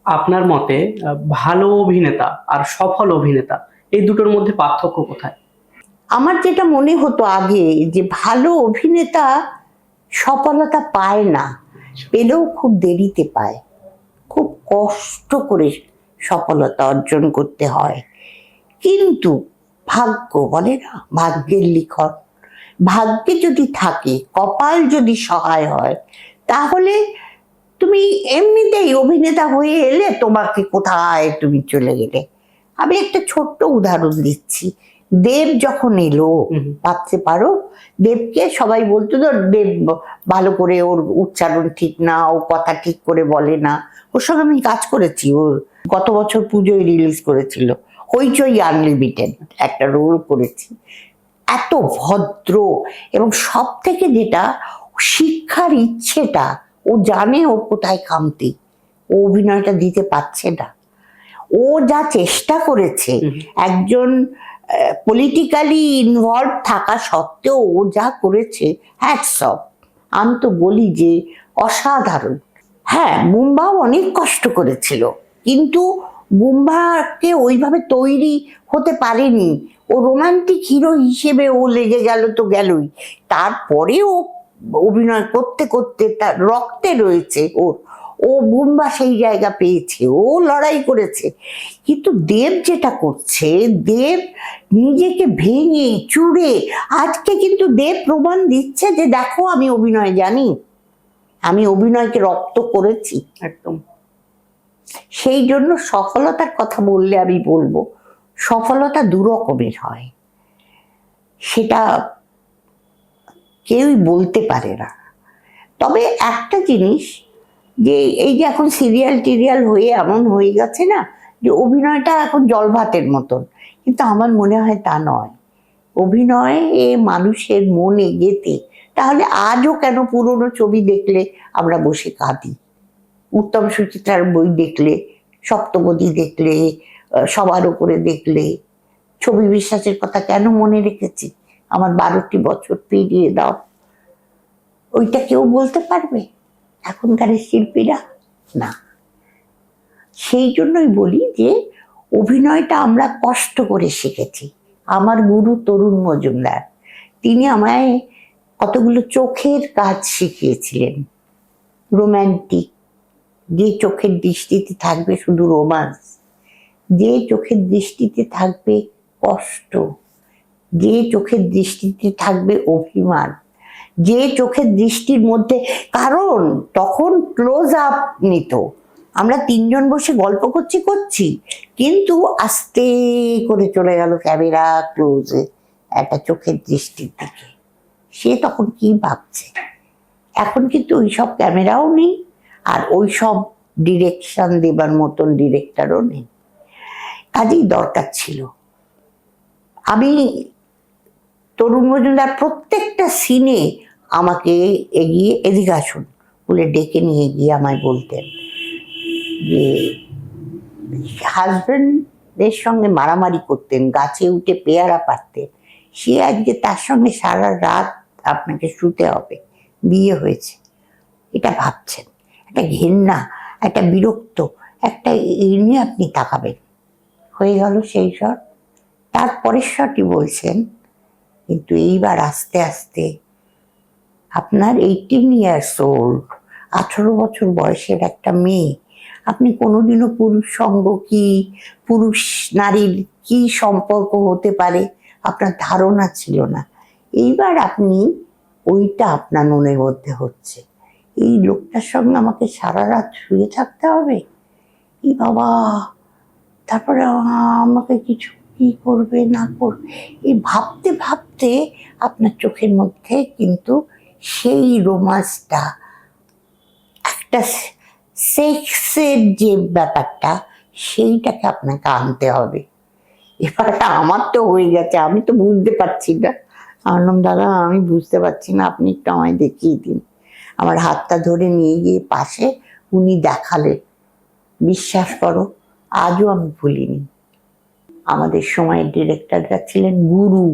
আপনার মতে ভালো অভিনেতা আর সফল অভিনেতা এই দুটোর মধ্যে পার্থক্য কোথায়? আমার যেটা মনে হতো আগে যে ভালো অভিনেতা সফলতা পায় না, পেলেও খুব দেরিতে পায়, খুব কষ্ট করে সফলতা অর্জন করতে হয়। কিন্তু ভাগ্য বলে না, ভাগ্যের লিখন, ভাগ্যে যদি থাকে, কপাল যদি সহায় হয়, তাহলে তুমি এমনিতেই অভিনেতা হয়ে এলে, তোমাকে কোথায় তুমি চলে গেলে। আমি একটা ছোট্ট উদাহরণ দিচ্ছি। দেব যখন এলো, ভাবতে পারো, দেবকে সবাই বলতো তো দেব ভালো করে, ওর উচ্চারণ ঠিক না, ও কথা ঠিক করে বলে না। ওর সঙ্গে আমি কাজ করেছি, ওর গত বছর পুজোয় রিলিজ করেছিল হইচই আনলিমিটেড, একটা রোল করেছি। এত ভদ্র, এবং সব থেকে যেটা, শিক্ষার ইচ্ছেটা, ও জানে ও কোথায় খামতি, ও অভিনয়টা দিতে পারছে না। ও যা চেষ্টা করেছে, একজন পলিটিক্যালি ইনভলভ থাকা সত্ত্বেও ও যা করেছে, হ্যাটস অফ। আমি তো বলি যে অসাধারণ। হ্যাঁ, বুম্বাও অনেক কষ্ট করেছিল, কিন্তু বুম্বাকে ওইভাবে তৈরি হতে পারেনি। ও রোমান্টিক হিরো হিসেবে ও লেগে গেল তো গেলই, তারপরেও অভিনয় করতে করতে তার রক্তে রয়েছে ওর, ও বুম্বা সেই জায়গা পেয়েছে, ও লড়াই করেছে। কিন্তু দেব যেটা করছে, দেব নিজেকে ভেঙে চুড়ে, আজকে কিন্তু দেব প্রমাণ দিচ্ছে যে দেখো আমি অভিনয় জানি, আমি অভিনয়কে রপ্ত করেছি। একদম। সেই জন্য সফলতার কথা বললে আমি বলবো, সফলতা দু রকমের হয়, সেটা কেউই বলতে পারে না। তবে একটা জিনিস, যে এই যে এখন সিরিয়াল টিরিয়াল হয়ে এমন হয়ে গেছে না, যে অভিনয়টা এখন জল ভাতের মতন, কিন্তু আমার মনে হয় তা নয়। অভিনয় এ মানুষের মনে গেঁথে, তাহলে আজও কেন পুরনো ছবি দেখলে আমরা বসে কাঁদি, উত্তম সুচিত্রার বই দেখলে, সপ্তপদী দেখলে, সবার উপরে দেখলে, ছবি বিশ্বাসের কথা কেন মনে রেখেছি, আমার 12টি বছর পেরিয়ে দাও, ওইটা কেউ বলতে পারবে এখনকার শিল্পীরা? না। সেই জন্যই বলি যে অভিনয়টা আমরা কষ্ট করে শিখেছি। আমার গুরু তরুণ মজুমদার, তিনি আমায় কতগুলো চোখের কাজ শিখিয়েছিলেন। রোম্যান্টিক, যে চোখের দৃষ্টিতে থাকবে শুধু রোমান্স, যে চোখের দৃষ্টিতে থাকবে কষ্ট, যে চোখের দৃষ্টিতে থাকবে অভিমান, যে চোখের দৃষ্টির মধ্যে, কারণ তখন ক্লোজ আপ নিত, আমরা তিনজন বসে গল্প করছি, কিন্তু আস্তে করে চলে গেল ক্যামেরা ক্লোজে একটা চোখের দৃষ্টির দিকে, সে তখন কি ভাবছে। এখন কিন্তু ওইসব ক্যামেরাও নেই, আর ওইসব ডিরেকশন দেবার মতন ডিরেক্টরও নেই। কাজেই দরকার ছিল, আমি তরুণ মজুমদার প্রত্যেকটা সিনে আমাকে এগিয়ে এদিকে আসুন বলে ডেকে নিয়ে গিয়ে আমায় বলতেন যে, হাজবেন্ডের সঙ্গে মারামারি করতেন, গাছে উঠে পেয়ারা পারতেন, সে আজকে তার সঙ্গে সারা রাত আপনাকে শুতে হবে, বিয়ে হয়েছে, এটা ভাবছেন, একটা ঘেন্না, একটা বিরক্ত, একটা এই নিয়ে আপনি তাকাবেন। হয়ে গেল সেই শট, তারপরের শটই বলছেন, কিন্তু এইবার আস্তে আস্তে আপনার 18 ইয়ার্স ওল্ড, 18 বছর বয়সের একটা মেয়ে, আপনি কোনোদিনও পুরুষ সঙ্গ কি, পুরুষ নারীর কি সম্পর্ক হতে পারে আপনার ধারণা ছিল না। এইবার আপনি ওইটা আপনার মনের মধ্যে হচ্ছে, এই লোকটার সঙ্গে আমাকে সারা রাত শুয়ে থাকতে হবে, এই বাবা, তারপরে আমাকে কিছু কি করবে না করবে, এই ভাবতে ভাবতে আপনার চোখের মধ্যে কিন্তু সেই রোমান্সটা, একটা সেক্সের যে ব্যাপারটা, সেইটাকে আপনাকে আনতে হবে। এবারে আমার তো হয়ে গেছে, আমি তো বুঝতে পারছি না। আনন্দ দাদা, আমি বুঝতে পারছি না, আপনি একটু আমায় দেখিয়ে দিন। আমার হাতটা ধরে নিয়ে গিয়ে পাশে উনি দেখালেন, বিশ্বাস করো আজও আমি ভুলিনি। আমাদের সময়ের ডিরেক্টররা ছিলেন গুরু।